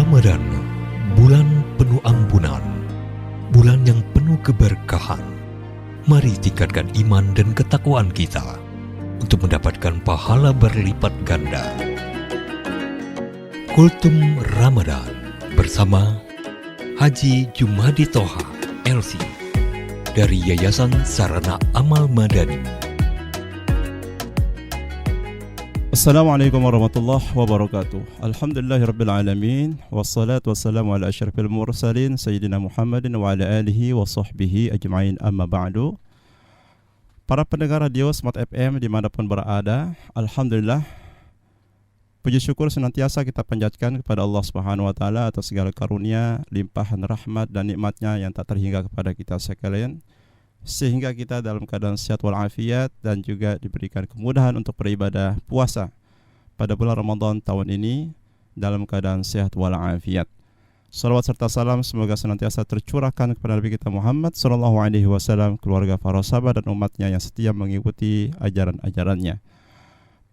Ramadan, bulan penuh ampunan, bulan yang penuh keberkahan. Mari tingkatkan iman dan ketakwaan kita untuk mendapatkan pahala berlipat ganda. Kultum Ramadan bersama Haji Jumadi Toha, LC, dari Yayasan Sarana Amal Madani. Assalamualaikum warahmatullahi wabarakatuh. Alhamdulillahirabbil alamin wassalatu wassalamu ala asyrafil mursalin sayyidina Muhammadin wa ala alihi wa sahbihi ajma'in, amma ba'du. Para pendengar radio Smart FM dimanapun berada, alhamdulillah, puji syukur senantiasa kita panjatkan kepada Allah Subhanahu wa taala atas segala karunia, limpahan rahmat dan nikmatnya yang tak terhingga kepada kita sekalian, sehingga kita dalam keadaan sehat walafiat dan juga diberikan kemudahan untuk beribadah puasa pada bulan Ramadan tahun ini dalam keadaan sehat walafiat. Salawat serta salam semoga senantiasa tercurahkan kepada Nabi kita Muhammad SAW, keluarga, para sahabat dan umatnya yang setia mengikuti ajaran-ajarannya.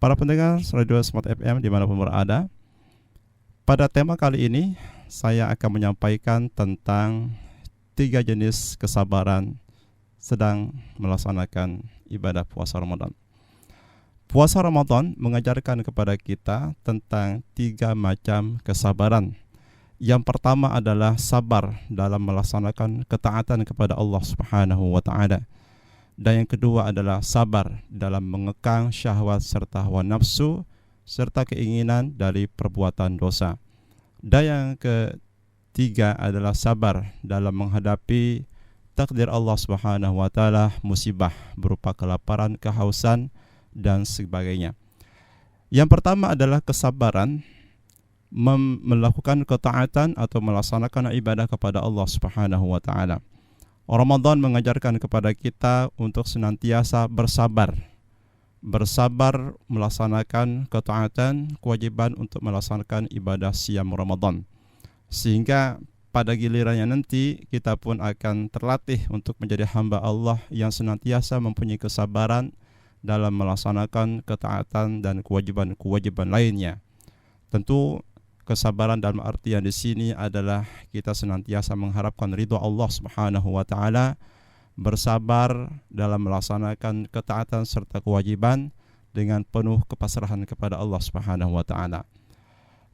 Para pendengar radio Smart FM dimanapun berada, pada tema kali ini saya akan menyampaikan tentang 3 jenis kesabaran sedang melaksanakan ibadah puasa Ramadan. Puasa Ramadan mengajarkan kepada kita tentang 3 macam kesabaran. Yang pertama adalah sabar dalam melaksanakan ketaatan kepada Allah Subhanahu wa taala. Dan yang kedua adalah sabar dalam mengekang syahwat serta hawa nafsu serta keinginan dari perbuatan dosa. Dan yang ketiga adalah sabar dalam menghadapi takdir Allah Subhanahu wa taala, musibah berupa kelaparan, kehausan dan sebagainya. Yang pertama adalah kesabaran melakukan ketaatan atau melaksanakan ibadah kepada Allah Subhanahu wa taala. Ramadan mengajarkan kepada kita untuk senantiasa bersabar. Bersabar melaksanakan ketaatan, kewajiban untuk melaksanakan ibadah siam Ramadan. Sehingga pada gilirannya nanti kita pun akan terlatih untuk menjadi hamba Allah yang senantiasa mempunyai kesabaran dalam melaksanakan ketaatan dan kewajiban-kewajiban lainnya. Tentu kesabaran dalam artian di sini adalah kita senantiasa mengharapkan ridha Allah Subhanahu wa taala, bersabar dalam melaksanakan ketaatan serta kewajiban dengan penuh kepasrahan kepada Allah Subhanahu wa taala.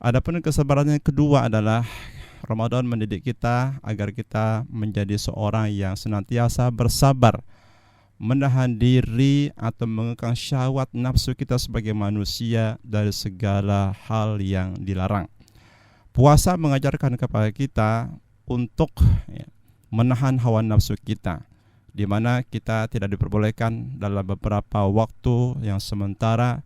Adapun kesabaran yang kedua adalah Ramadan mendidik kita agar kita menjadi seorang yang senantiasa bersabar, menahan diri atau mengekang syahwat nafsu kita sebagai manusia dari segala hal yang dilarang. Puasa mengajarkan kepada kita untuk menahan hawa nafsu kita, di mana kita tidak diperbolehkan dalam beberapa waktu yang sementara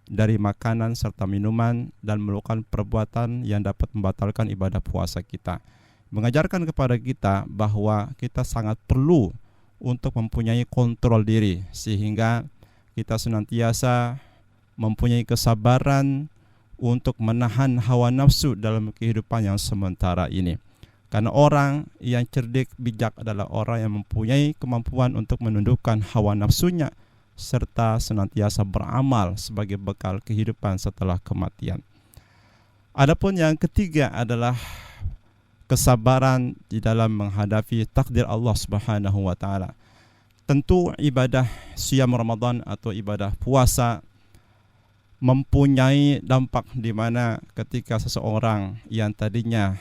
dari makanan serta minuman dan melakukan perbuatan yang dapat membatalkan ibadah puasa kita. Mengajarkan kepada kita bahwa kita sangat perlu untuk mempunyai kontrol diri, sehingga kita senantiasa mempunyai kesabaran untuk menahan hawa nafsu dalam kehidupan yang sementara ini. Karena orang yang cerdik bijak adalah orang yang mempunyai kemampuan untuk menundukkan hawa nafsunya serta senantiasa beramal sebagai bekal kehidupan setelah kematian. Adapun yang ketiga adalah kesabaran di dalam menghadapi takdir Allah Subhanahu wa taala. Tentu ibadah siam Ramadan atau ibadah puasa mempunyai dampak di mana ketika seseorang yang tadinya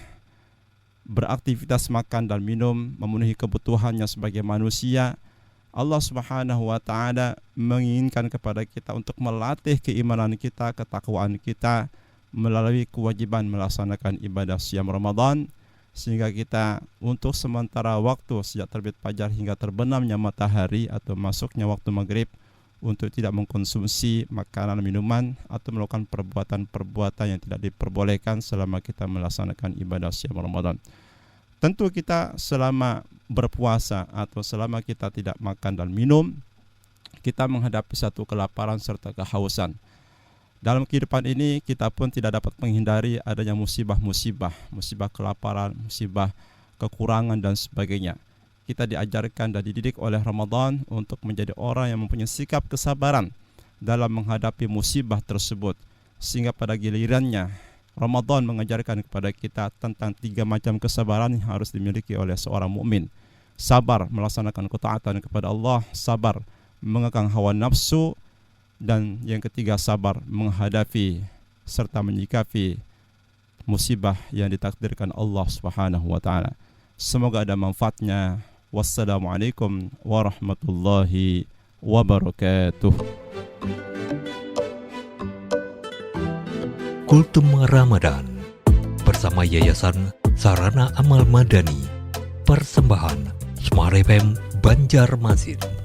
beraktivitas makan dan minum memenuhi kebutuhannya sebagai manusia, Allah Subhanahu wa taala menginginkan kepada kita untuk melatih keimanan kita, ketakwaan kita melalui kewajiban melaksanakan ibadah siam Ramadan, sehingga kita untuk sementara waktu sejak terbit fajar hingga terbenamnya matahari atau masuknya waktu maghrib untuk tidak mengkonsumsi makanan minuman atau melakukan perbuatan-perbuatan yang tidak diperbolehkan selama kita melaksanakan ibadah siam Ramadan. Tentu kita selama berpuasa atau selama kita tidak makan dan minum, kita menghadapi satu kelaparan serta kehausan. Dalam kehidupan ini kita pun tidak dapat menghindari adanya musibah-musibah, musibah kelaparan, musibah kekurangan dan sebagainya. Kita diajarkan dan dididik oleh Ramadan untuk menjadi orang yang mempunyai sikap kesabaran dalam menghadapi musibah tersebut, sehingga pada gilirannya Ramadan mengajarkan kepada kita tentang 3 macam kesabaran yang harus dimiliki oleh seorang mukmin. Sabar melaksanakan ketaatan kepada Allah, sabar mengekang hawa nafsu, dan yang ketiga sabar menghadapi serta menyikapi musibah yang ditakdirkan Allah Subhanahu wa taala. Semoga ada manfaatnya. Wassalamualaikum warahmatullahi wabarakatuh. Kultum Ramadan bersama Yayasan Sarana Amal Madani. Persembahan Smart FM Banjarmasin.